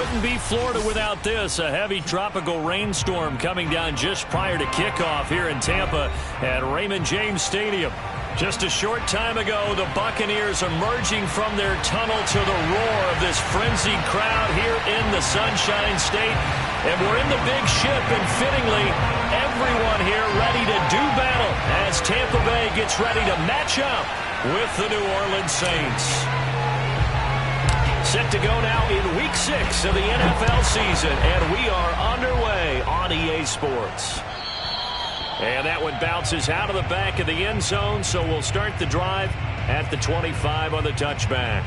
wouldn't be Florida without this. A heavy tropical rainstorm coming down just prior to kickoff here in Tampa at Raymond James Stadium. Just a short time ago, the Buccaneers emerging from their tunnel to the roar of this frenzied crowd here in the Sunshine State. And we're in the big ship, and fittingly, everyone here ready to do battle as Tampa Bay gets ready to match up with the New Orleans Saints. Set to go now in Week 6 of the NFL season, and we are underway on EA Sports. And that one bounces out of the back of the end zone, so we'll start the drive at the 25 on the touchback.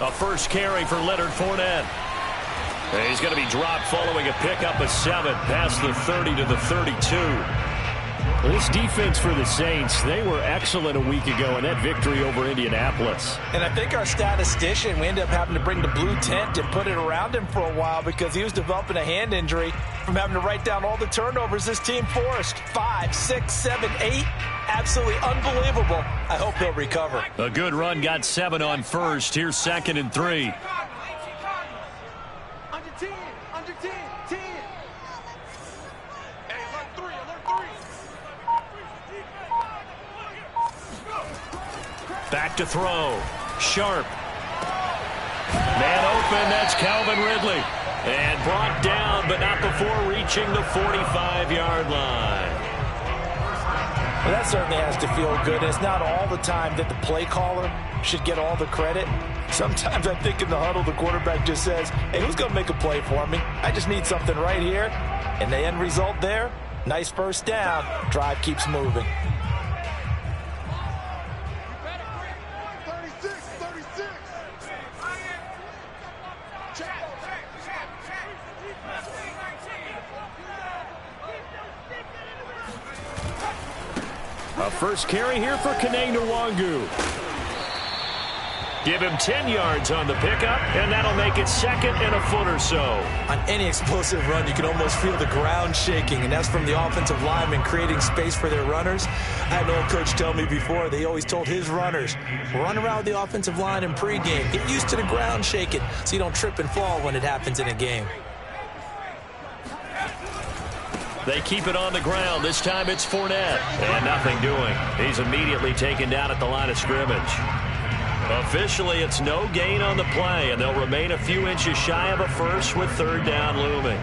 A first carry for Leonard Fournette. And he's going to be dropped following a pickup of 7 past the 30 to the 32. This defense for the Saints, they were excellent a week ago in that victory over Indianapolis. And I think our statistician, we ended up having to bring the blue tent and put it around him for a while because he was developing a hand injury from having to write down all the turnovers this team forced. 5, 6, 7, 8. Absolutely unbelievable. I hope he'll recover. A good run, got 7 on first. Here's 2nd and 3. Under 10, under 10, 10. Hey, alert 3, alert 3. Back to throw. Sharp. Man open, that's Calvin Ridley. And brought down, but not before reaching the 45-yard line. Well, that certainly has to feel good. It's not all the time that the play caller should get all the credit. Sometimes I think in the huddle, the quarterback just says, hey, who's going to make a play for me? I just need something right here. And the end result there, nice first down. Drive keeps moving. 36, 36. A first carry here for Kene Nwangu. Give him 10 yards on the pickup, and that'll make it 2nd and a foot or so. On any explosive run, you can almost feel the ground shaking, and that's from the offensive linemen creating space for their runners. I had an old coach tell me before, they always told his runners, run around with the offensive line in pregame. Get used to the ground shaking so you don't trip and fall when it happens in a game. They keep it on the ground. This time it's Fournette. And nothing doing. He's immediately taken down at the line of scrimmage. Officially, it's no gain on the play, and they'll remain a few inches shy of a first with 3rd down looming.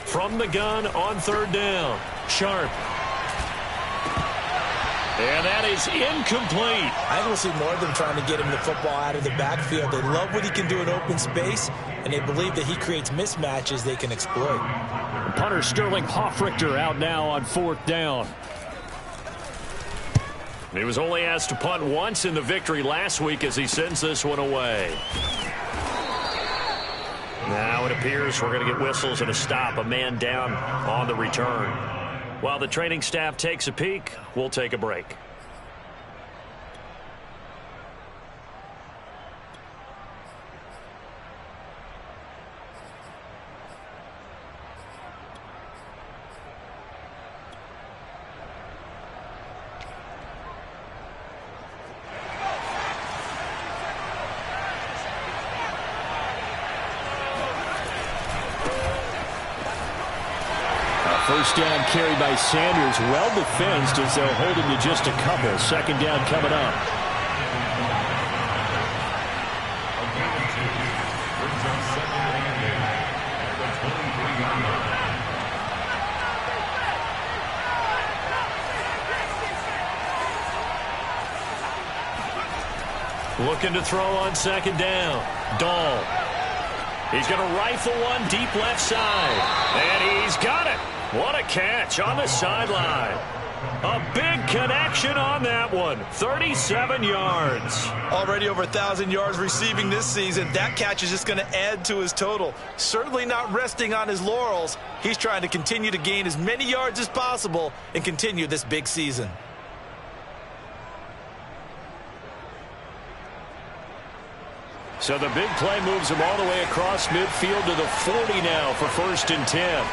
From the gun on 3rd down. Sharp. And that is incomplete. I think we'll see more of them trying to get him the football out of the backfield. They love what he can do in open space, and they believe that he creates mismatches they can exploit. Punter Sterling Hoffrichter out now on 4th down. He was only asked to punt once in the victory last week as he sends this one away. Now it appears we're going to get whistles and a stop, a man down on the return. While the training staff takes a peek, we'll take a break. First down carry by Sanders, well defensed as they'll hold him to just a couple. 2nd down coming up. Looking to throw on second down. Dahl. He's going to rifle one deep left side. And he's got it. What a catch on the sideline. A big connection on that one. 37 yards. Already over 1,000 yards receiving this season. That catch is just going to add to his total. Certainly not resting on his laurels. He's trying to continue to gain as many yards as possible and continue this big season. So the big play moves him all the way across midfield to the 40 now for 1st and 10.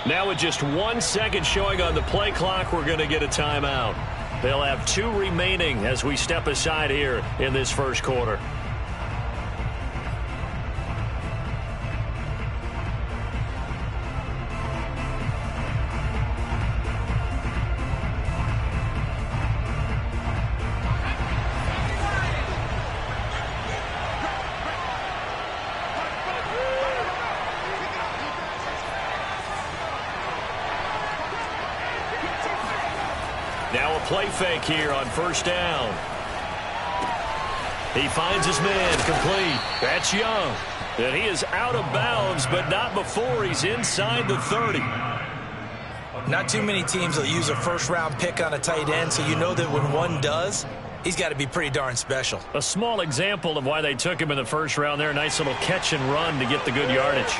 Now with just 1 second showing on the play clock, we're going to get a timeout. They'll have 2 remaining as we step aside here in this first quarter. Now a play fake here on 1st down. He finds his man complete. That's Young. And he is out of bounds, but not before he's inside the 30. Not too many teams will use a first-round pick on a tight end, so you know that when one does, he's got to be pretty darn special. A small example of why they took him in the 1st round there. Nice little catch and run to get the good yardage.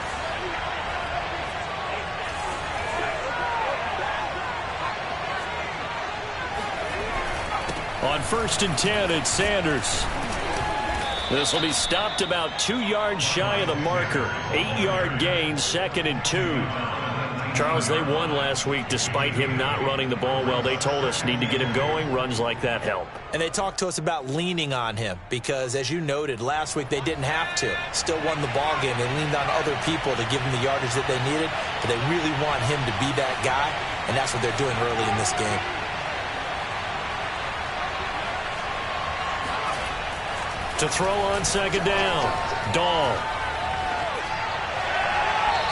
On 1st and 10, it's Sanders. This will be stopped about 2 yards shy of the marker. 8-yard gain, 2nd and 2. Charles, they won last week despite him not running the ball well. They told us need to get him going. Runs like that help. And they talked to us about leaning on him because, as you noted, last week they didn't have to. Still won the ball game. They leaned on other people to give them the yardage that they needed, but they really want him to be that guy, and that's what they're doing early in this game. To throw on second down, Dahl.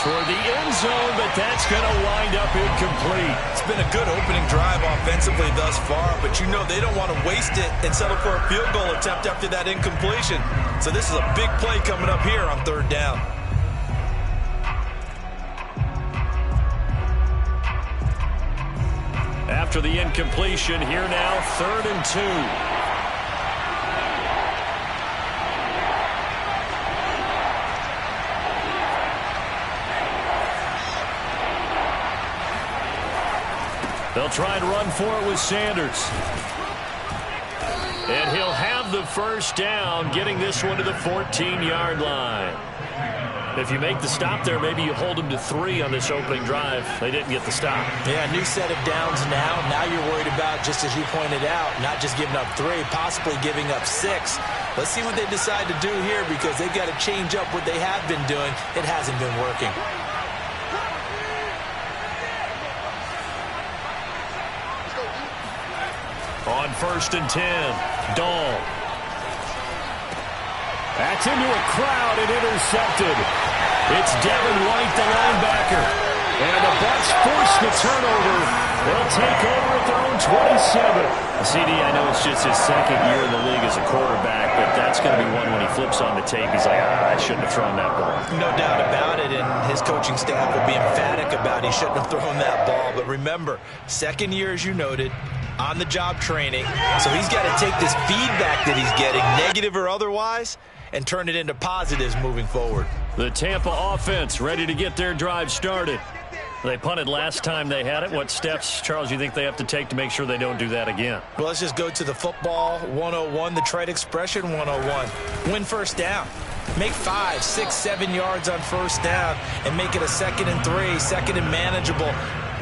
Toward the end zone, but that's going to wind up incomplete. It's been a good opening drive offensively thus far, but you know they don't want to waste it and settle for a field goal attempt after that incompletion. So this is a big play coming up here on 3rd down. After the incompletion, here now, 3rd and 2. They'll try and run for it with Sanders. And he'll have the 1st down, getting this one to the 14-yard line. If you make the stop there, maybe you hold them to 3 on this opening drive. They didn't get the stop. Yeah, new set of downs now. Now you're worried about, just as you pointed out, not just giving up 3, possibly giving up 6. Let's see what they decide to do here because they've got to change up what they have been doing. It hasn't been working. On 1st and 10, Dahl. That's into a crowd and intercepted. It's Devin White, the linebacker. And the Bucs force the turnover. They'll take over at their own 27. CD, I know it's just his 2nd year in the league as a quarterback, but that's going to be one when he flips on the tape. He's like, I shouldn't have thrown that ball. No doubt about it, and his coaching staff will be emphatic about he shouldn't have thrown that ball. But remember, 2nd year, as you noted, on-the-job training. So he's got to take this feedback that he's getting, negative or otherwise, and turn it into positives moving forward. The Tampa offense ready to get their drive started. They punted last time they had it. What steps, Charles, you think they have to take to make sure they don't do that again? Well, let's just go to the football 101, the trite expression 101. Win 1st down. Make 5, 6, 7 yards on 1st down and make it a 2nd and 3, 2nd and manageable.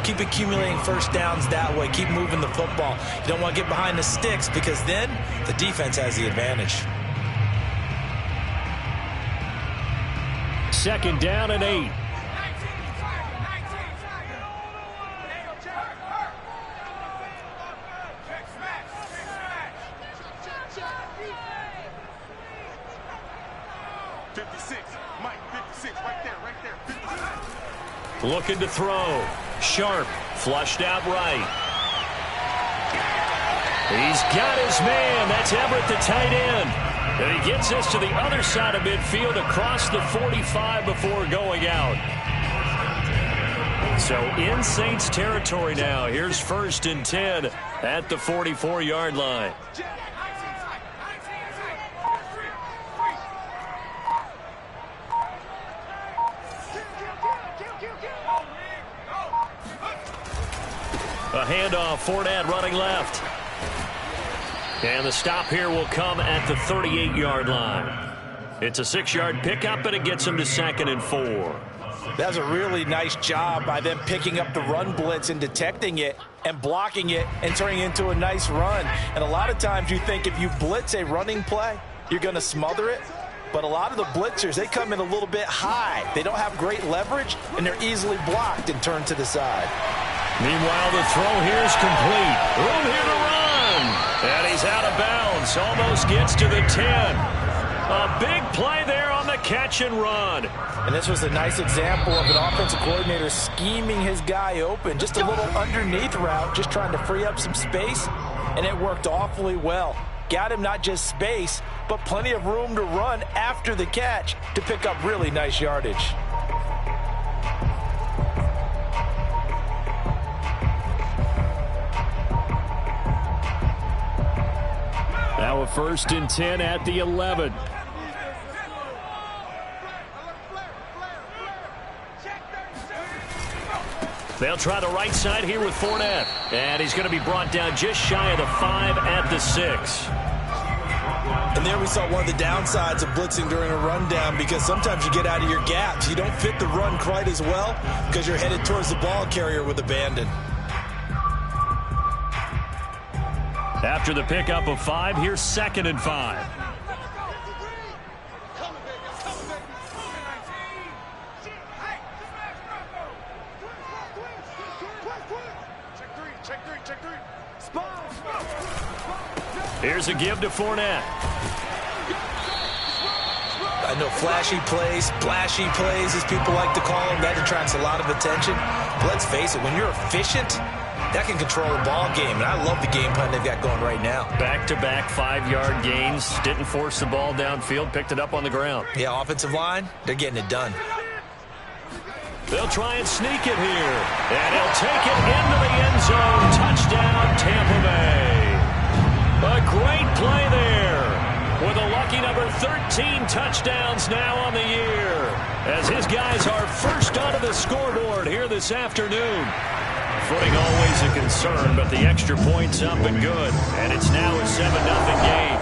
Keep accumulating 1st downs that way. Keep moving the football. You don't want to get behind the sticks because then the defense has the advantage. 2nd down and 8. 56. Mike, 56. Right there, right there. 56. Looking to throw. Sharp, flushed out right. He's got his man. That's Everett, the tight end. And he gets this to the other side of midfield across the 45 before going out. So in Saints territory now. Here's 1st and 10 at the 44-yard line. A handoff, Fournette running left. And the stop here will come at the 38-yard line. It's a 6-yard pickup, and it gets him to 2nd and 4. That's a really nice job by them picking up the run blitz and detecting it and blocking it and turning it into a nice run. And a lot of times you think if you blitz a running play, you're going to smother it. But a lot of the blitzers, they come in a little bit high. They don't have great leverage, and they're easily blocked and turned to the side. Meanwhile, the throw here is complete. Room here to run. And he's out of bounds. Almost gets to the 10. A big play there on the catch and run. And this was a nice example of an offensive coordinator scheming his guy open. Just a little underneath route, just trying to free up some space. And it worked awfully well. Got him not just space, but plenty of room to run after the catch to pick up really nice yardage. Now a 1st and 10 at the 11. They'll try the right side here with Fournette. And he's going to be brought down just shy of the 5 at the 6. And there we saw one of the downsides of blitzing during a rundown, because sometimes you get out of your gaps. You don't fit the run quite as well because you're headed towards the ball carrier with abandon. After the pickup of 5, here's 2nd and 5. Here's a give to Fournette. I know flashy plays, splashy plays, as people like to call them, that attracts a lot of attention. But let's face it, when you're efficient, that can control a ball game. And I love the game plan they've got going right now. Back-to-back 5-yard gains. Didn't force the ball downfield. Picked it up on the ground. Yeah, offensive line, they're getting it done. They'll try and sneak it here. And he'll take it into the end zone. Touchdown, Tampa Bay. A great play there. With a lucky number 13 touchdowns now on the year. As his guys are first onto the scoreboard here this afternoon. Footing always a concern, but the extra point's up and good. And it's now a 7-0 game.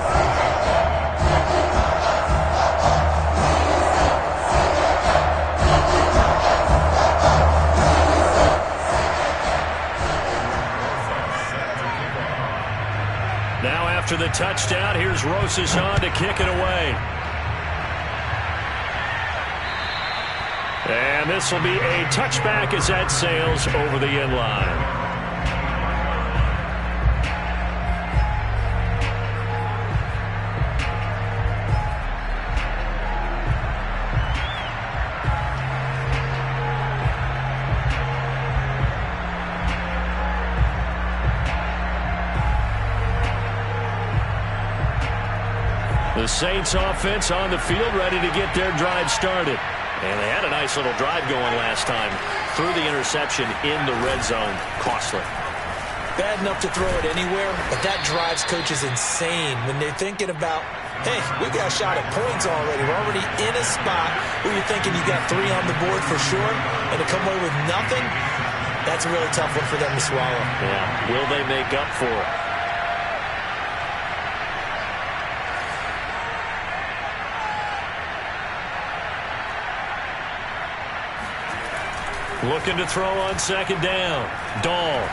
Now after the touchdown, here's Rosas on to kick it away. And this will be a touchback as that sails over the end line. The Saints offense on the field ready to get their drive started. And they had a nice little drive going last time. Threw the interception in the red zone. Costly. Bad enough to throw it anywhere, but that drives coaches insane when they're thinking about, hey, we got a shot at points already. We're already in a spot where you're thinking you got 3 on the board for sure, and to come away with nothing, that's a really tough one for them to swallow. Yeah, will they make up for it? Looking to throw on second down. Dahl.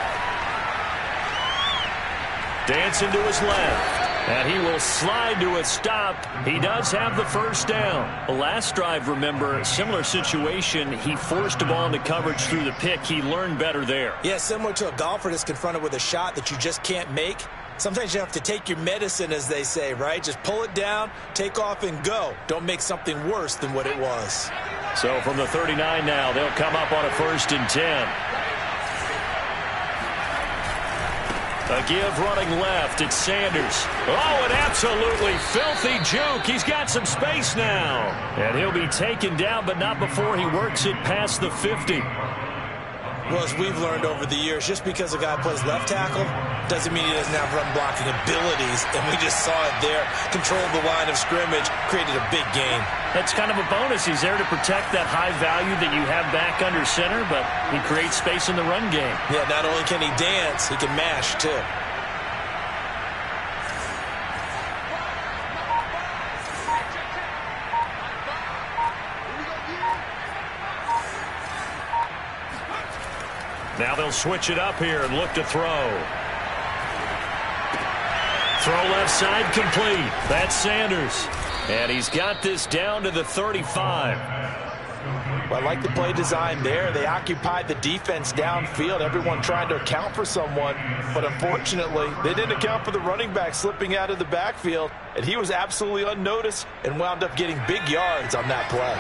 Dancing to his left. And he will slide to a stop. He does have the first down. The last drive, remember, similar situation. He forced the ball into coverage through the pick. He learned better there. Yeah, similar to a golfer that's confronted with a shot that you just can't make. Sometimes you have to take your medicine, as they say, right? Just pull it down, take off, and go. Don't make something worse than what it was. So from the 39 now, they'll come up on a 1st and 10. A give running left. It's Sanders. Oh, an absolutely filthy juke. He's got some space now. And he'll be taken down, but not before he works it past the 50. Well, as we've learned over the years, just because a guy plays left tackle doesn't mean he doesn't have run blocking abilities. And we just saw it there. Controlled the line of scrimmage, created a big gain. That's kind of a bonus. He's there to protect that high value that you have back under center, but he creates space in the run game. Yeah, not only can he dance, he can mash, too. Now they'll switch it up here and look to throw. Throw left side complete. That's Sanders. And he's got this down to the 35. Well, I like the play design there. They occupied the defense downfield, everyone trying to account for someone. But unfortunately, they didn't account for the running back slipping out of the backfield. And he was absolutely unnoticed and wound up getting big yards on that play.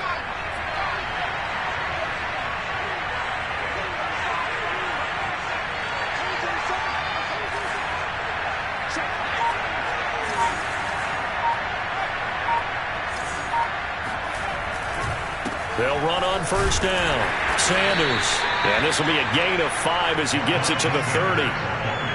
They'll run on 1st down. Sanders. And this will be a gain of 5 as he gets it to the 30.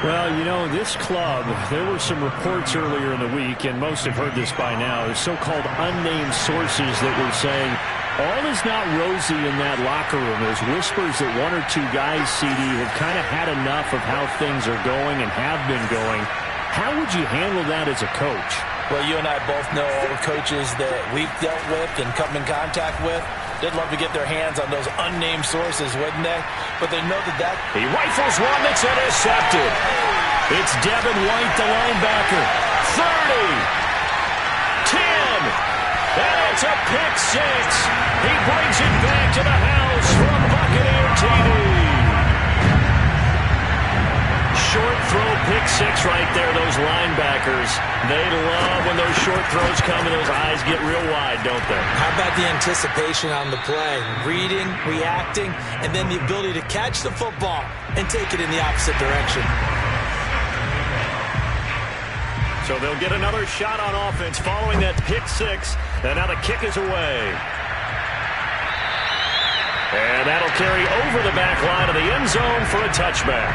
Well, you know, this club, there were some reports earlier in the week, and most have heard this by now, the so-called unnamed sources that were saying all is not rosy in that locker room. There's whispers that 1 or 2 guys, CD, have kind of had enough of how things are going and have been going. How would you handle that as a coach? Well, you and I both know all the coaches that we've dealt with and come in contact with. They'd love to get their hands on those unnamed sources, wouldn't they? But they know that He rifles one that's intercepted. It's Devin White, the linebacker. 30. 10. And it's a pick 6. He brings it back to the house from Buccaneer TV. Short throw, pick 6 right there, those linebackers. They love when those short throws come and those eyes get real wide, don't they? How about the anticipation on the play? Reading, reacting, and then the ability to catch the football and take it in the opposite direction. So they'll get another shot on offense following that pick 6. And now the kick is away. And that'll carry over the back line of the end zone for a touchback.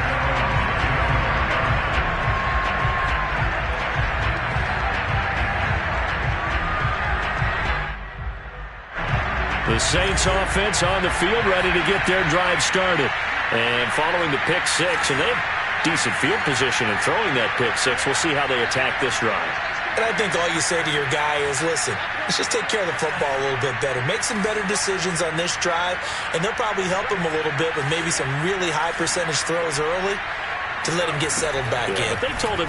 The Saints offense on the field, ready to get their drive started. And following the pick 6, and they have decent field position in throwing that pick 6. We'll see how they attack this drive. And I think all you say to your guy is, listen, let's just take care of the football a little bit better. Make some better decisions on this drive, and they'll probably help him a little bit with maybe some really high percentage throws early to let him get settled back in. But they told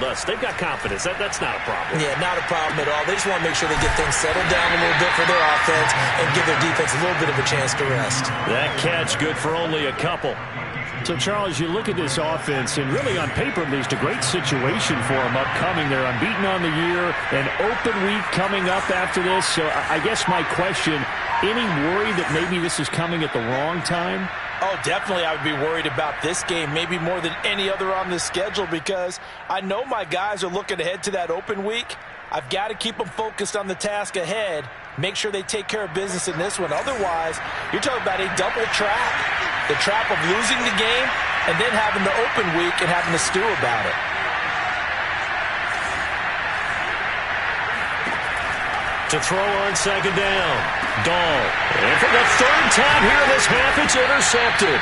us they've got confidence. That's not a problem. Yeah, not a problem at all. They just want to make sure they get things settled down a little bit for their offense and give their defense a little bit of a chance to rest. That catch good for only a couple. So, Charles, you look at this offense, and really on paper, at least, a great situation for them upcoming. They're unbeaten on the year, an open week coming up after this. So I guess my question, any worry that maybe this is coming at the wrong time? Oh, definitely I would be worried about this game, maybe more than any other on the schedule, because I know my guys are looking ahead to that open week. I've got to keep them focused on the task ahead, make sure they take care of business in this one. Otherwise, you're talking about a double trap. The trap of losing the game and then having the open week and having to stew about it. To throw on 2nd down. Dahl. And for the 3rd time here in this half, it's intercepted.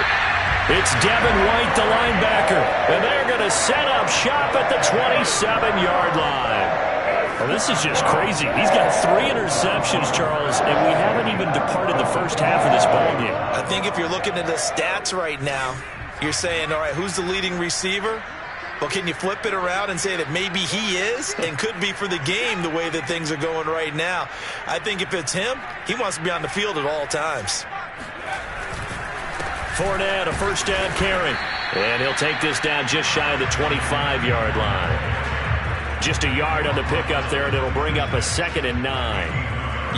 It's Devin White, the linebacker. And they're going to set up shop at the 27-yard line. Well, this is just crazy. He's got 3 interceptions, Charles, and we haven't even departed the first half of this ballgame. I think if you're looking at the stats right now, you're saying, all right, who's the leading receiver? Well, can you flip it around and say that maybe he is and could be for the game the way that things are going right now? I think if it's him, he wants to be on the field at all times. Fournette, a 1st down carry. And he'll take this down just shy of the 25-yard line. Just a yard on the pickup there, and it'll bring up a 2nd and 9.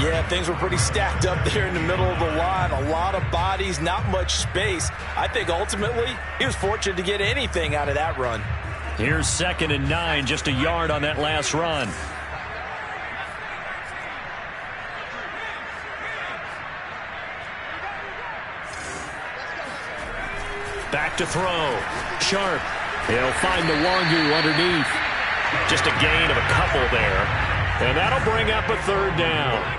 Yeah, things were pretty stacked up there in the middle of the line. A lot of bodies, not much space. I think ultimately he was fortunate to get anything out of that run. Here's 2nd and 9, just a yard on that last run. Back to throw. Sharp. He'll find the Wangu underneath. Just a gain of a couple there. And that'll bring up a 3rd down.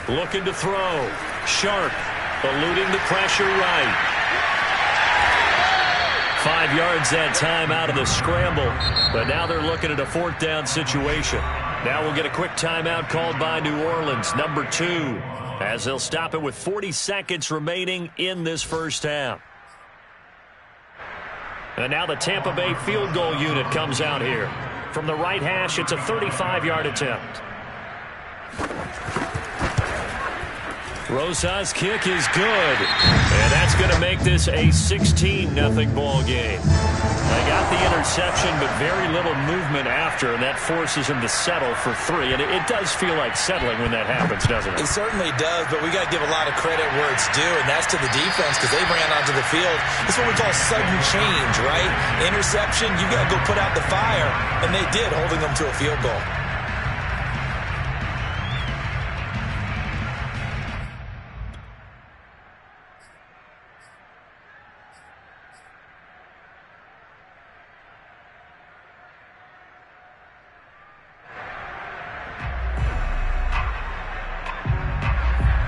Looking to throw. Sharp. Eluding the pressure right. 5 yards that time out of the scramble. But now they're looking at a 4th down situation. Now we'll get a quick timeout called by New Orleans, number 2, as they'll stop it with 40 seconds remaining in this first half. And now the Tampa Bay field goal unit comes out here. From the right hash, it's a 35-yard attempt. Rosa's kick is good, and that's going to make this a 16-0 ball game. They got the interception, but very little movement after, and that forces him to settle for 3. And it does feel like settling when that happens, doesn't it? It certainly does, but we got to give a lot of credit where it's due, and that's to the defense because they ran onto the field. It's what we call sudden change, right? Interception, you got to go put out the fire, and they did, holding them to a field goal.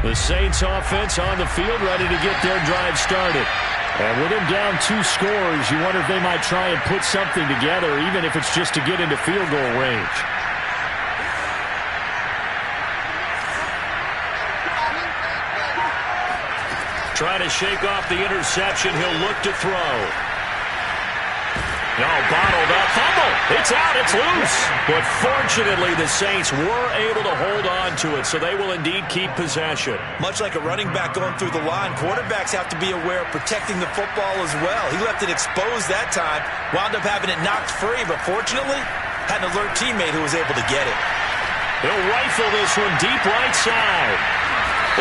The Saints offense on the field, ready to get their drive started. And with them down 2 scores, you wonder if they might try and put something together, even if it's just to get into field goal range. Trying to shake off the interception. He'll look to throw. No, bottled up. Fumble. It's out. It's loose. But fortunately, the Saints were able to hold on to it, so they will indeed keep possession. Much like a running back going through the line, quarterbacks have to be aware of protecting the football as well. He left it exposed that time, wound up having it knocked free, but fortunately, had an alert teammate who was able to get it. He'll rifle this one deep right side.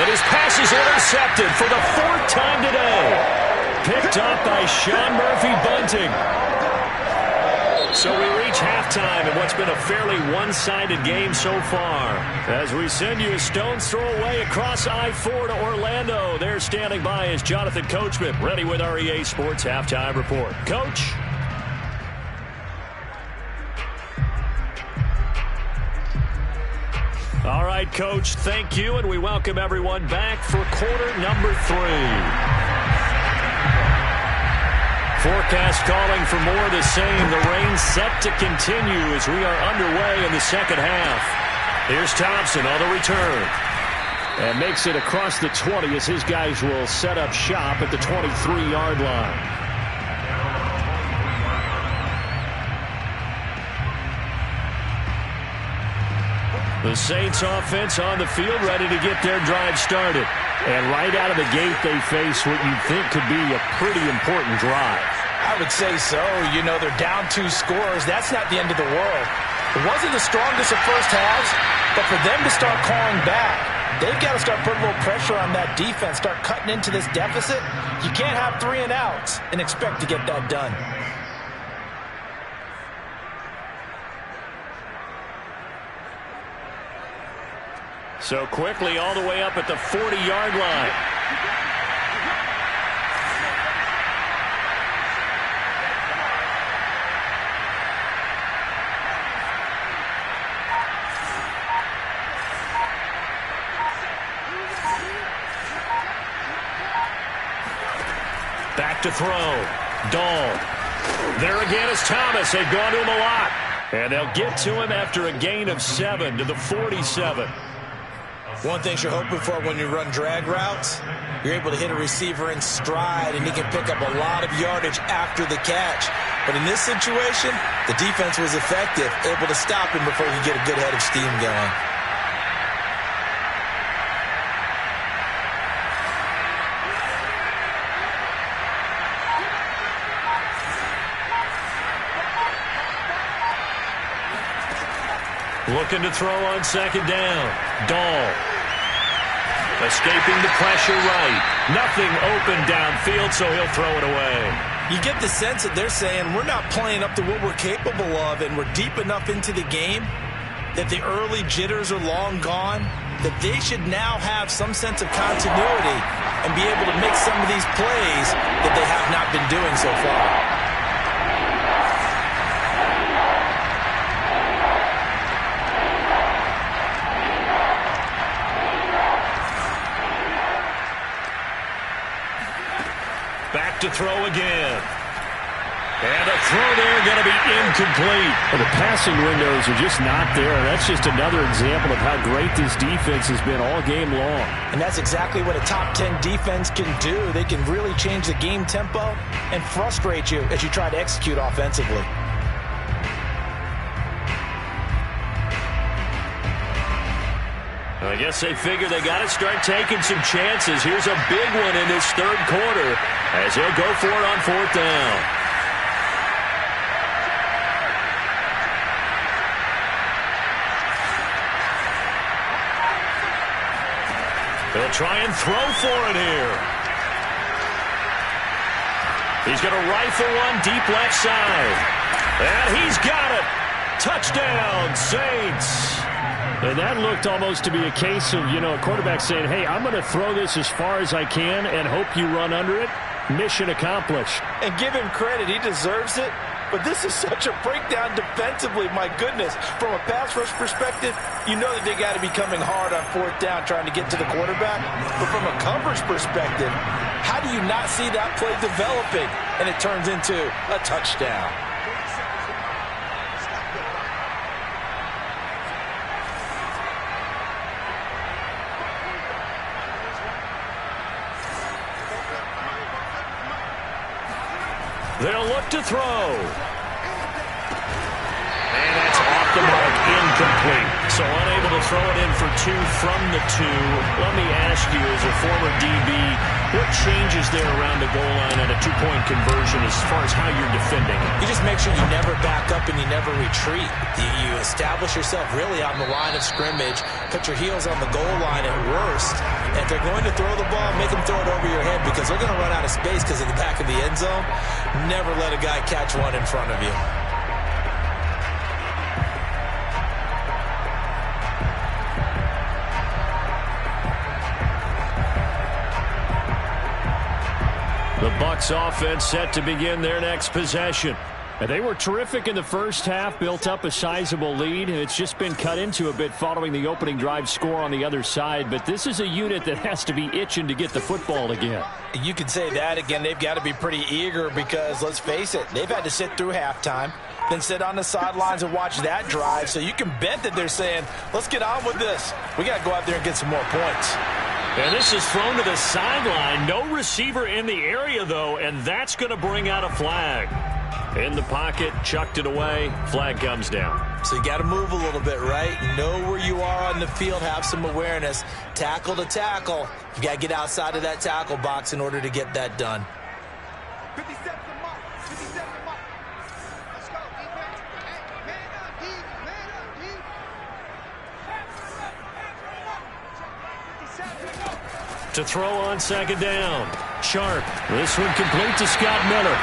And his pass is intercepted for the 4th time today. Picked up by Sean Murphy-Bunting. So we reach halftime in what's been a fairly one-sided game so far. As we send you a stone's throw away across I-4 to Orlando. There standing by is Jonathan Coachman, ready with our EA Sports Halftime Report. Coach? All right, Coach, thank you, and we welcome everyone back for quarter number 3. Forecast calling for more of the same. The rain set to continue as we are underway in the second half. Here's Thompson on the return. And makes it across the 20 as his guys will set up shop at the 23-yard line. The Saints offense on the field ready to get their drive started. And right out of the gate, they face what you'd think could be a pretty important drive. I would say so. You know, they're down 2 scores. That's not the end of the world. It wasn't the strongest of first halves, but for them to start calling back, they've got to start putting a little pressure on that defense, start cutting into this deficit. You can't have 3 and outs and expect to get that done. So quickly all the way up at the 40-yard line. Back to throw. Dahl. There again is Thomas. They've gone to him a lot. And they'll get to him after a gain of 7 to the 47. One thing you're hoping for when you run drag routes, you're able to hit a receiver in stride, and he can pick up a lot of yardage after the catch. But in this situation, the defense was effective, able to stop him before he could get a good head of steam going. Looking to throw on second down. Dahl. Escaping the pressure right. Nothing open downfield, so he'll throw it away. You get the sense that they're saying we're not playing up to what we're capable of, and we're deep enough into the game that the early jitters are long gone, that they should now have some sense of continuity and be able to make some of these plays that they have not been doing so far. Back to throw again. And a throw there going to be incomplete. Well, the passing windows are just not there. That's just another example of how great this defense has been all game long. And that's exactly what a top 10 defense can do. They can really change the game tempo and frustrate you as you try to execute offensively. I guess they figure they got to start taking some chances. Here's a big one in this third quarter as he'll go for it on fourth down. They'll try and throw for it here. He's going to rifle one deep left side. And he's got it. Touchdown, Saints. And that looked almost to be a case of, a quarterback saying, hey, I'm going to throw this as far as I can and hope you run under it. Mission accomplished. And give him credit. He deserves it. But this is such a breakdown defensively. My goodness. From a pass rush perspective, you know that they got to be coming hard on fourth down trying to get to the quarterback. But from a coverage perspective, how do you not see that play developing and it turns into a touchdown? They'll look to throw. And that's off the mark, incomplete. So unable to throw it in for two from the two. Let me ask you, as a former DB, what changes there around the goal line on a two-point conversion as far as how you're defending? You just make sure you never back up and you never retreat. You establish yourself really on the line of scrimmage, put your heels on the goal line at worst. And if they're going to throw the ball, make them throw it over your head because they're going to run out of space because of the back of the end zone. Never let a guy catch one in front of you. The Bucs offense set to begin their next possession. And they were terrific in the first half, built up a sizable lead. It's just been cut into a bit following the opening drive score on the other side. But this is a unit that has to be itching to get the football again. You could say that again. They've got to be pretty eager because, let's face it, they've had to sit through halftime, then sit on the sidelines and watch that drive. So you can bet that they're saying, let's get on with this. We got to go out there and get some more points. And this is thrown to the sideline. No receiver in the area, though, and that's going to bring out a flag. In the pocket, chucked it away, flag comes down. So you got to move a little bit, right? Know where you are on the field, have some awareness. Tackle to tackle. You got to get outside of that tackle box in order to get that done. 57 mark. 57 mark. Let's go, defense. Hey, man up, D. Man up, D. 57. To throw on second down. Sharp. This one complete to Scott Miller.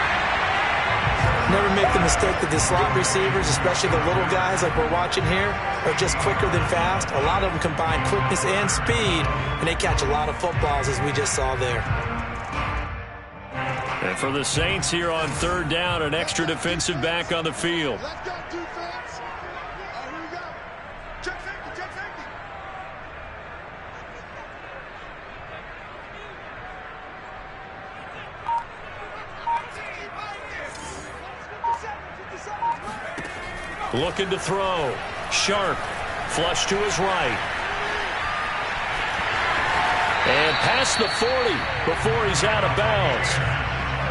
Never make the mistake that the slot receivers, especially the little guys like we're watching here, are just quicker than fast. A lot of them combine quickness and speed, and they catch a lot of footballs, as we just saw there. And for the Saints here on third down, an extra defensive back on the field. Let's go, defense. Here we go. Check safety, check safety. Looking to throw. Sharp. Flush to his right. And past the 40 before he's out of bounds.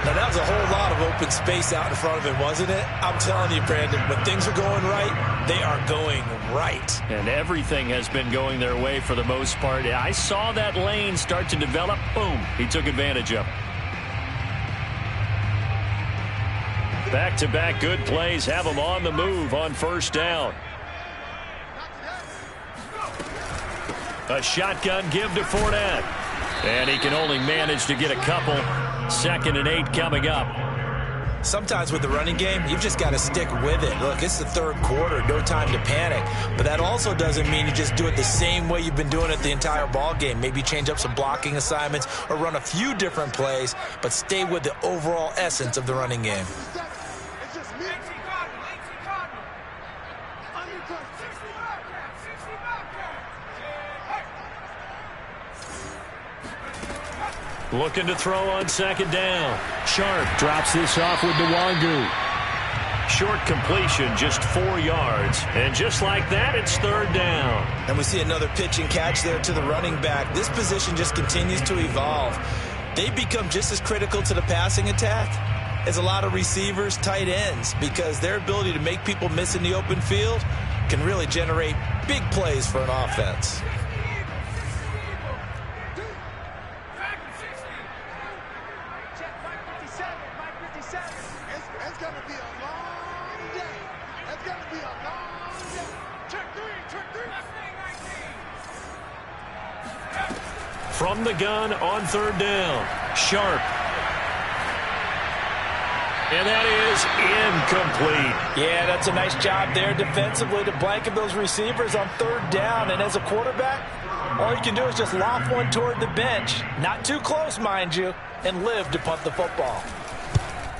Now, that was a whole lot of open space out in front of him, wasn't it? I'm telling you, Brandon, when things are going right, they are going right. And everything has been going their way for the most part. I saw that lane start to develop. Boom. He took advantage of it. Back-to-back good plays have him on the move on first down. A shotgun give to Fournette. And he can only manage to get a couple. 2nd and 8 coming up. Sometimes with the running game, you've just got to stick with it. Look, it's the third quarter, no time to panic. But that also doesn't mean you just do it the same way you've been doing it the entire ball game. Maybe change up some blocking assignments or run a few different plays, but stay with the overall essence of the running game. It's just me. Looking to throw on 2nd down. Sharp drops this off with Nwangu. Short completion, just 4 yards. And just like that, it's 3rd down. And we see another pitch and catch there to the running back. This position just continues to evolve. They become just as critical to the passing attack as a lot of receivers, tight ends, because their ability to make people miss in the open field can really generate big plays for an offense. It's going to be a long day. It's going to be a long day. Check three. From the gun on 3rd down. Sharp. And that is incomplete. Yeah, that's a nice job there defensively to blanket those receivers on 3rd down. And as a quarterback, all you can do is just loft one toward the bench. Not too close, mind you, and live to punt the football.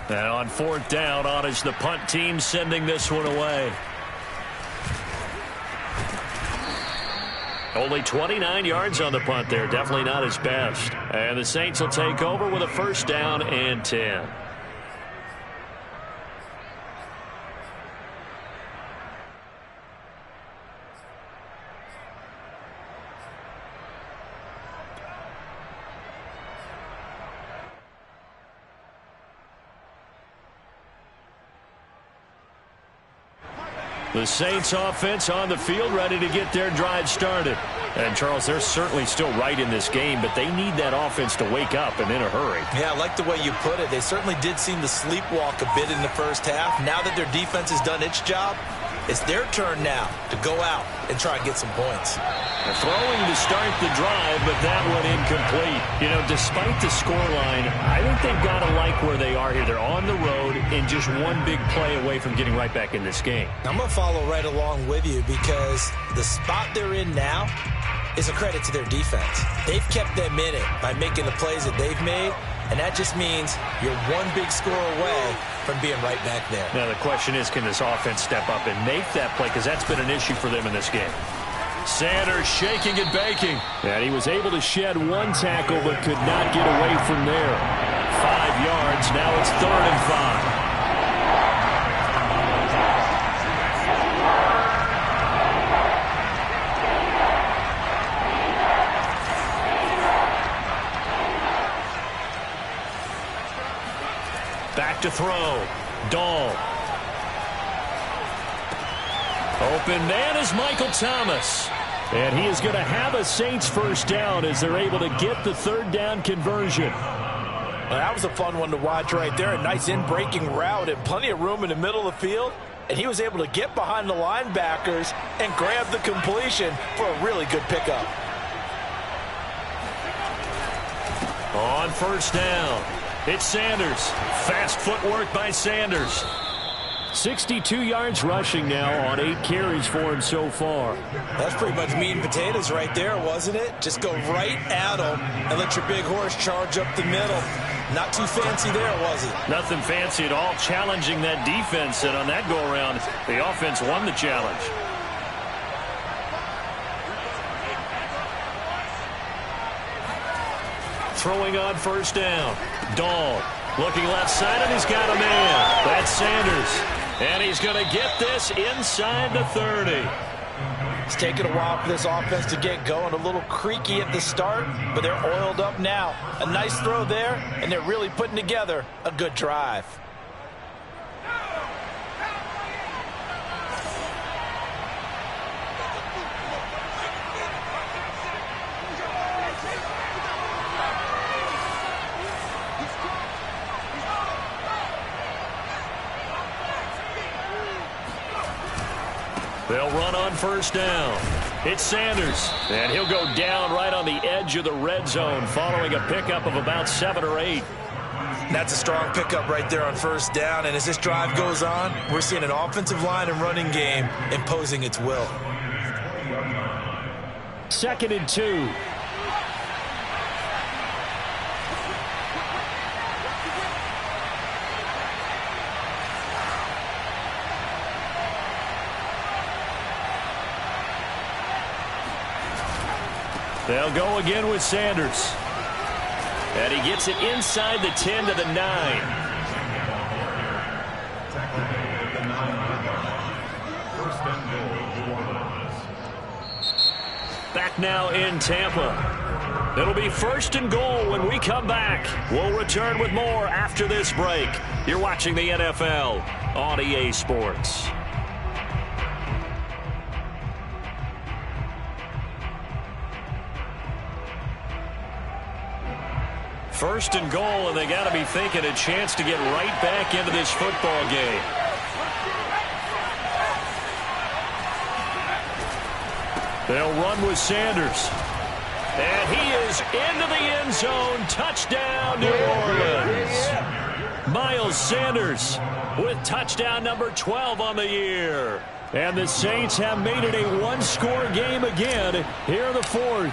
And on 4th down, on is the punt team sending this one away. Only 29 yards on the punt there. Definitely not his best. And the Saints will take over with a 1st down and 10. The Saints offense on the field ready to get their drive started. And, Charles, they're certainly still right in this game, but they need that offense to wake up and in a hurry. Yeah, I like the way you put it. They certainly did seem to sleepwalk a bit in the first half. Now that their defense has done its job, it's their turn now to go out and try and get some points. They're throwing to start the drive, but that one incomplete. You know, despite the scoreline, I think they've got to like where they are here. They're on the road and just one big play away from getting right back in this game. I'm going to follow right along with you because the spot they're in now is a credit to their defense. They've kept them in it by making the plays that they've made, and that just means you're one big score away from being right back there. Now, the question is, can this offense step up and make that play? Because that's been an issue for them in this game. Sanders shaking and baking. And he was able to shed one tackle but could not get away from there. 5 yards. Now it's 3rd and 5. Back to throw. Dahl. Open man is Michael Thomas. And he is going to have a Saints 1st down as they're able to get the 3rd down conversion. Well, that was a fun one to watch right there. A nice in-breaking route and plenty of room in the middle of the field. And he was able to get behind the linebackers and grab the completion for a really good pickup. On 1st down, it's Sanders. Fast footwork by Sanders. 62 yards rushing now on 8 carries for him so far. That's pretty much meat and potatoes right there, wasn't it? Just go right at him and let your big horse charge up the middle. Not too fancy there, was it? Nothing fancy at all, challenging that defense. And on that go-around, the offense won the challenge. Throwing on 1st down. Dahl looking left side, and he's got a man. That's Sanders. And he's going to get this inside the 30. It's taken a while for this offense to get going. A little creaky at the start, but they're oiled up now. A nice throw there, and they're really putting together a good drive. They'll run on first down. It's Sanders, and he'll go down right on the edge of the red zone following a pickup of about 7 or 8. That's a strong pickup right there on first down, and as this drive goes on, we're seeing an offensive line and running game imposing its will. 2nd and 2. They'll go again with Sanders. And he gets it inside the 10 to the 9. Back now in Tampa. It'll be 1st and goal when we come back. We'll return with more after this break. You're watching the NFL on EA Sports. First and goal, and they got to be thinking a chance to get right back into this football game. They'll run with Sanders. And he is into the end zone. Touchdown, New Orleans. Miles Sanders with touchdown number 12 on the year. And the Saints have made it a one-score game again here in the 4th.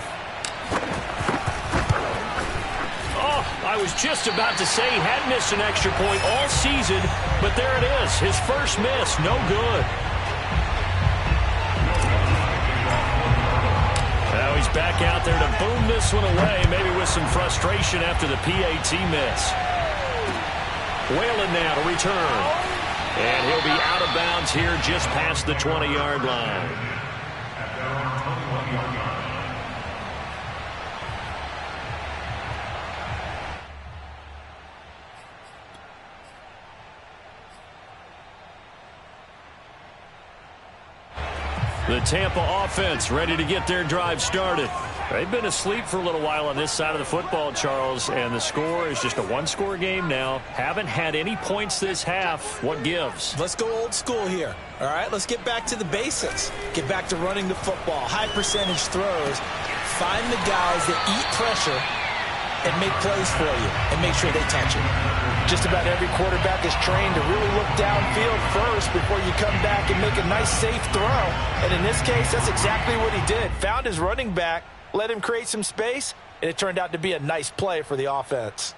I was just about to say he hadn't missed an extra point all season, but there it is. His first miss, no good. Now he's back out there to boom this one away, maybe with some frustration after the PAT miss. Whalen now to return. And he'll be out of bounds here just past the 20-yard line. The Tampa offense ready to get their drive started. They've been asleep for a little while on this side of the football, Charles, and the score is just a one-score game now. Haven't had any points this half. What gives? Let's go old school here. All right, let's get back to the basics. Get back to running the football, high percentage throws. Find the guys that eat pressure and make plays for you and make sure they touch it. Just about every quarterback is trained to really look downfield first before you come back and make a nice, safe throw. And in this case, that's exactly what he did. Found his running back, let him create some space, and it turned out to be a nice play for the offense.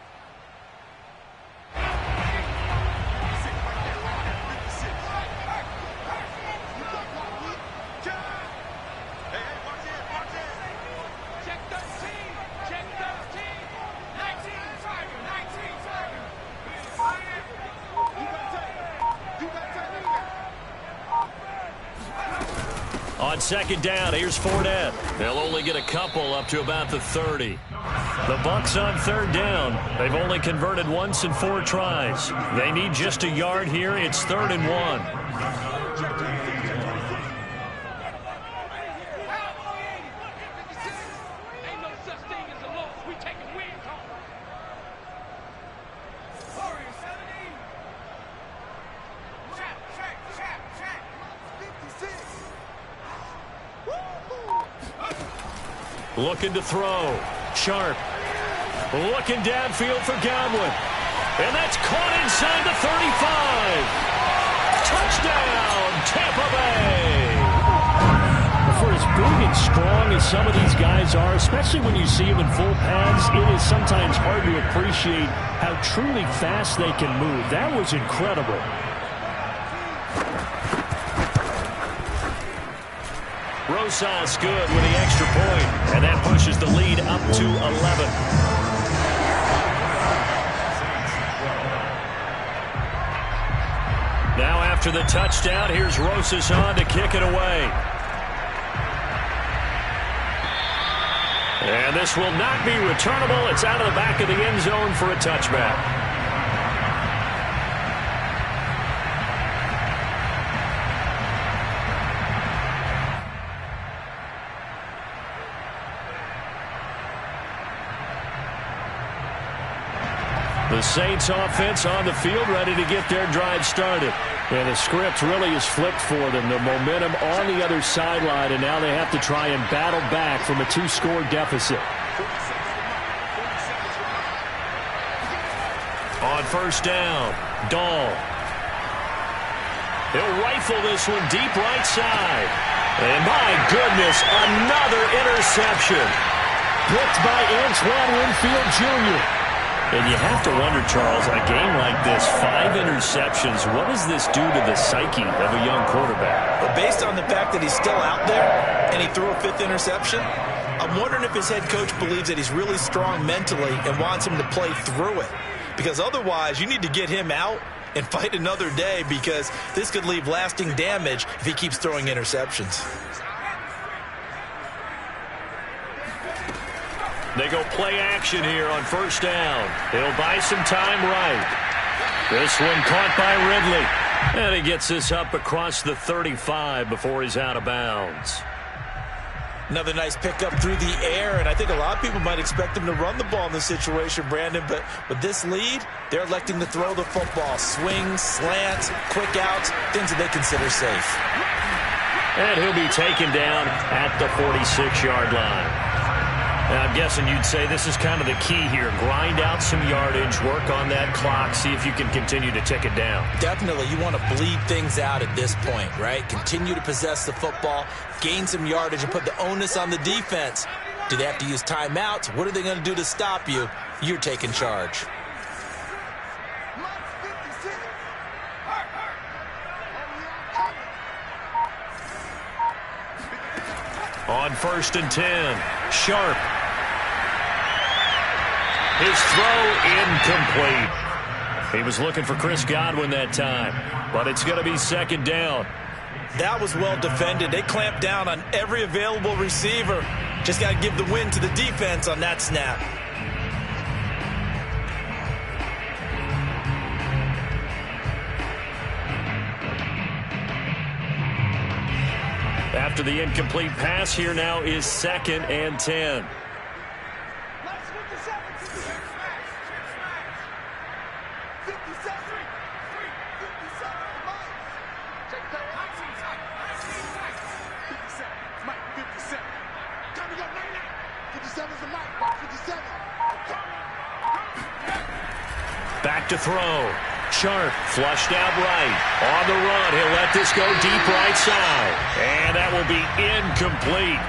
On second down, here's Fournette. They'll only get a couple up to about the 30. The Bucs on third down. They've only converted once in 4 tries. They need just a yard here. It's 3rd and 1. Looking to throw. Sharp. Looking downfield for Godwin. And that's caught inside the 35. Touchdown, Tampa Bay. For as big and strong as some of these guys are, especially when you see them in full pads, it is sometimes hard to appreciate how truly fast they can move. That was incredible. Rosas good with the extra point, and that pushes the lead up to 11. Now after the touchdown, here's Rosas on to kick it away. And this will not be returnable. It's out of the back of the end zone for a touchback. The Saints offense on the field, ready to get their drive started. And the script really is flipped for them. The momentum on the other sideline, and now they have to try and battle back from a 2-score deficit. On first down, Dahl. He'll rifle this one deep right side. And my goodness, another interception. Picked by Antoine Winfield Jr. And you have to wonder, Charles, in a game like this, 5 interceptions, what does this do to the psyche of a young quarterback? Well, based on the fact that he's still out there and he threw a 5th interception, I'm wondering if his head coach believes that he's really strong mentally and wants him to play through it. Because otherwise, you need to get him out and fight another day, because this could leave lasting damage if he keeps throwing interceptions. They go play action here on first down. He'll buy some time right. This one caught by Ridley. And he gets this up across the 35 before he's out of bounds. Another nice pickup through the air, and I think a lot of people might expect him to run the ball in this situation, Brandon, but with this lead, they're electing to throw the football. Swings, slants, quick outs, things that they consider safe. And he'll be taken down at the 46-yard line. Now, I'm guessing you'd say this is kind of the key here. Grind out some yardage, work on that clock, see if you can continue to tick it down. Definitely. You want to bleed things out at this point, right? Continue to possess the football, gain some yardage, and put the onus on the defense. Do they have to use timeouts? What are they going to do to stop you? You're taking charge. On first and 10, Sharp. His throw incomplete. He was looking for Chris Godwin that time, but it's going to be second down. That was well defended. They clamped down on every available receiver. Just got to give the win to the defense on that snap. After the incomplete pass, here now is second and 10. Back to throw. Sharp, flushed out right. On the run, he'll let this go deep right side. And that will be incomplete.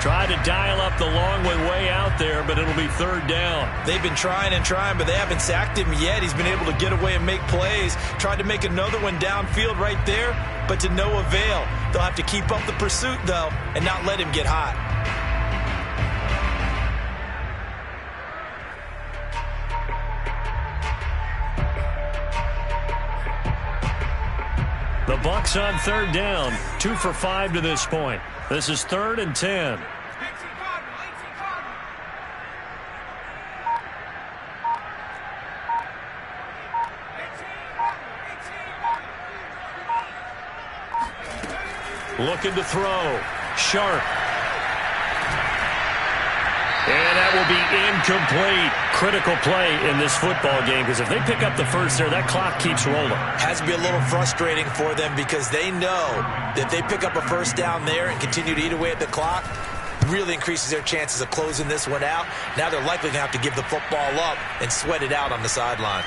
Tried to dial up the long way out there, but it'll be third down. They've been trying and trying, but they haven't sacked him yet. He's been able to get away and make plays. Tried to make another one downfield right there, but to no avail. They'll have to keep up the pursuit, though, and not let him get hot. The Bucs on third down, 2 for 5 to this point. This is third and 10. Looking to throw. Sharp. And that will be incomplete. Critical play in this football game, because if they pick up the first there, that clock keeps rolling. Has to be a little frustrating for them, because they know that if they pick up a first down there and continue to eat away at the clock, really increases their chances of closing this one out. Now they're likely going to have to give the football up and sweat it out on the sideline.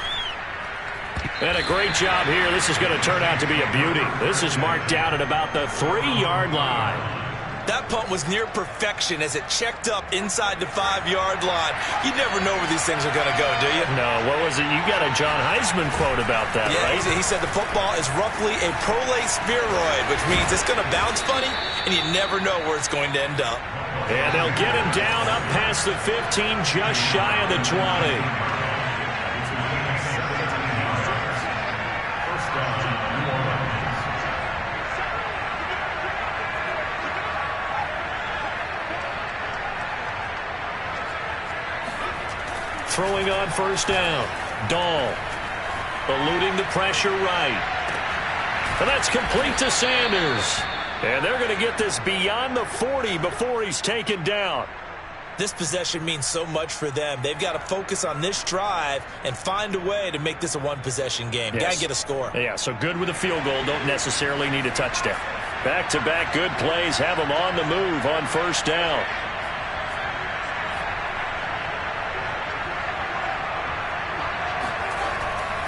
And a great job here. This is going to turn out to be a beauty. This is marked down at about the 3-yard line. That punt was near perfection as it checked up inside the 5-yard line. You never know where these things are going to go, do you? No, what was it? You got a John Heisman quote about that, yeah, right? He said the football is roughly a prolate spheroid, which means it's going to bounce funny, and you never know where it's going to end up. And they'll get him down up past the 15, just shy of the 20. throwing on first down. Dahl eluding the pressure right. And that's complete to Sanders. And they're going to get this beyond the 40 before he's taken down. This possession means so much for them. They've got to focus on this drive and find a way to make this a one-possession game. Yes. Got to get a score. Yeah, so good with a field goal. Don't necessarily need a touchdown. Back-to-back good plays have them on the move on first down.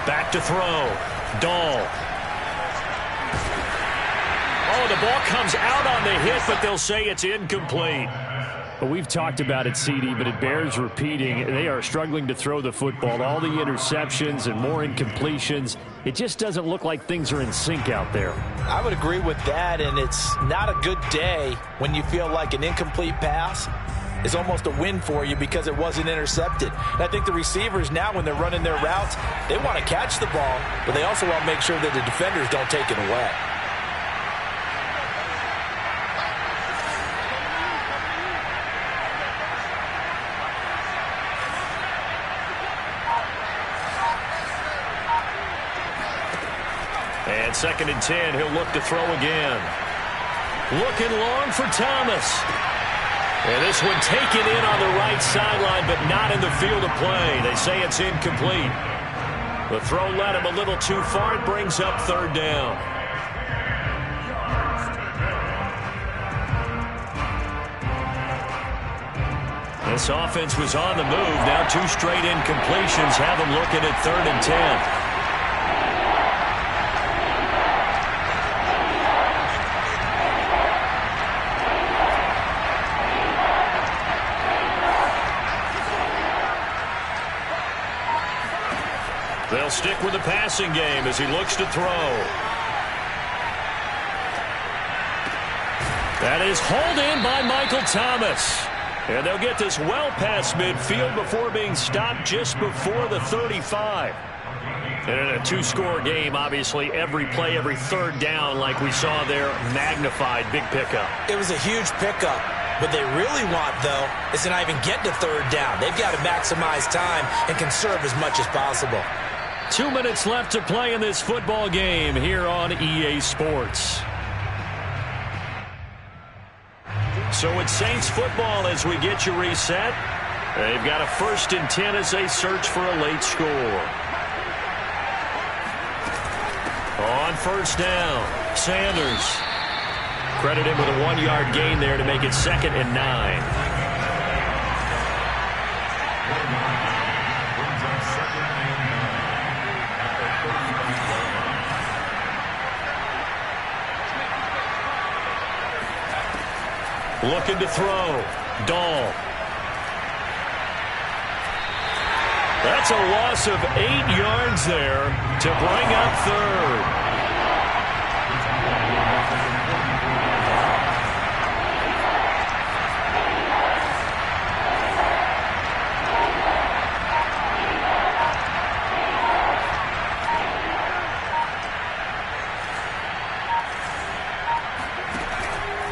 Back to throw. Dahl. Oh, the ball comes out on the hit, but they'll say it's incomplete. Well, we've talked about it, CD, but it bears repeating. They are struggling to throw the football. All the interceptions and more incompletions. It just doesn't look like things are in sync out there. I would agree with that, and it's not a good day when you feel like an incomplete pass is almost a win for you because it wasn't intercepted. And I think the receivers now, when they're running their routes, they want to catch the ball, but they also want to make sure that the defenders don't take it away. And 2nd and 10, he'll look to throw again. Looking long for Thomas. And this one taken in on the right sideline, but not in the field of play. They say it's incomplete. The throw led him a little too far. It brings up 3rd down. This offense was on the move. Now 2 straight incompletions have them looking at 3rd and 10. They'll stick with the passing game as he looks to throw. That is hauled in by Michael Thomas. And they'll get this well past midfield before being stopped just before the 35. And in a 2-score game, obviously, every play, every 3rd down, like we saw there, magnified. Big pickup. It was a huge pickup. What they really want, though, is to not even get to 3rd down. They've got to maximize time and conserve as much as possible. 2 minutes left to play in this football game here on EA Sports. So it's Saints football as we get you reset. They've got a 1st and 10 as they search for a late score. On first down, Sanders. Credit him with a 1-yard gain there to make it 2nd and 9. Looking to throw. Dahl. That's a loss of 8 yards there to bring up 3rd.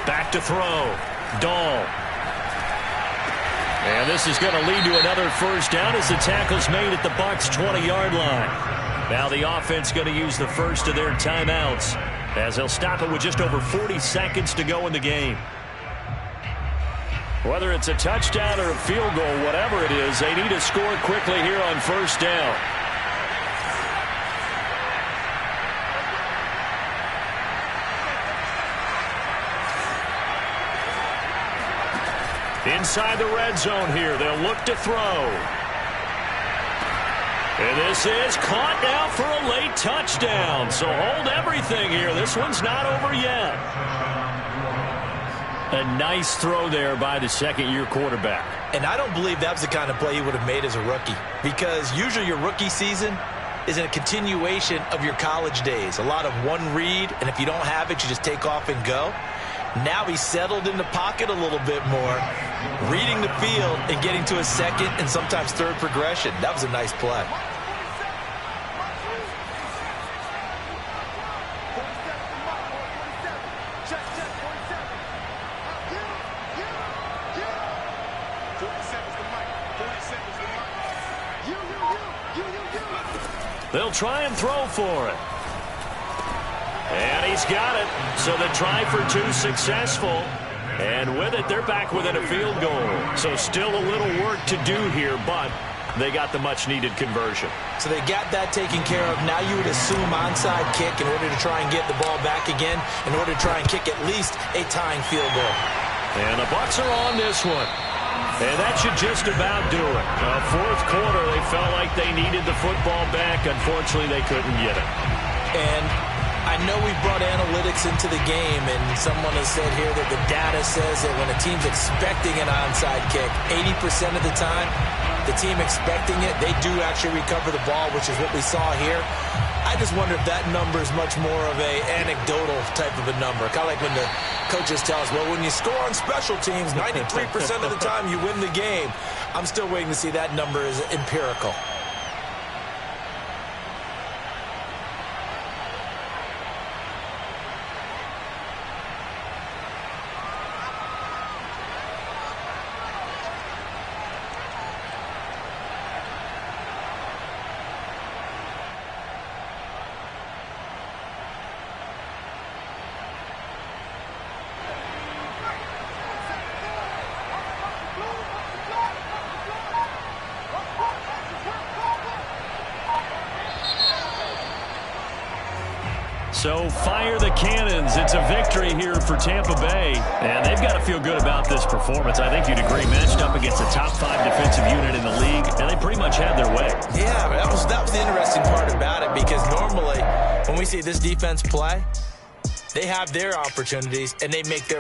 Back to throw. Dahl. And this is going to lead to another 1st down as the tackle's made at the Bucs 20-yard line. Now the offense going to use the first of their timeouts as they'll stop it with just over 40 seconds to go in the game. Whether it's a touchdown or a field goal, whatever it is, they need to score quickly here on 1st down. Inside the red zone here, they'll look to throw. And this is caught now for a late touchdown. So hold everything here. This one's not over yet. A nice throw there by the 2nd-year quarterback. And I don't believe that was the kind of play he would have made as a rookie, because usually your rookie season is a continuation of your college days. A lot of one read, and if you don't have it, you just take off and go. Now he's settled in the pocket a little bit more, reading the field and getting to a 2nd and sometimes 3rd progression. That was a nice play. They'll try and throw for it. And he's got it. So the try for two successful. And with it, they're back within a field goal. So still a little work to do here, but they got the much-needed conversion. So they got that taken care of. Now you would assume onside kick in order to try and get the ball back again, in order to try and kick at least a tying field goal. And the Bucs are on this one. And that should just about do it. Fourth quarter, they felt like they needed the football back. Unfortunately, they couldn't get it. And I know we brought analytics into the game, and someone has said here that the data says that when a team's expecting an onside kick, 80% of the time, the team expecting it, they do actually recover the ball, which is what we saw here. I just wonder if that number is much more of a anecdotal type of a number. Kind of like when the coaches tell us, well, when you score on special teams, 93% of the time you win the game. I'm still waiting to see that number is empirical. So fire the cannons. It's a victory here for Tampa Bay. And they've got to feel good about this performance. I think you'd agree. Matched up against a top 5 defensive unit in the league, and they pretty much had their way. Yeah, that was the interesting part about it, because normally when we see this defense play, they have their opportunities and they make their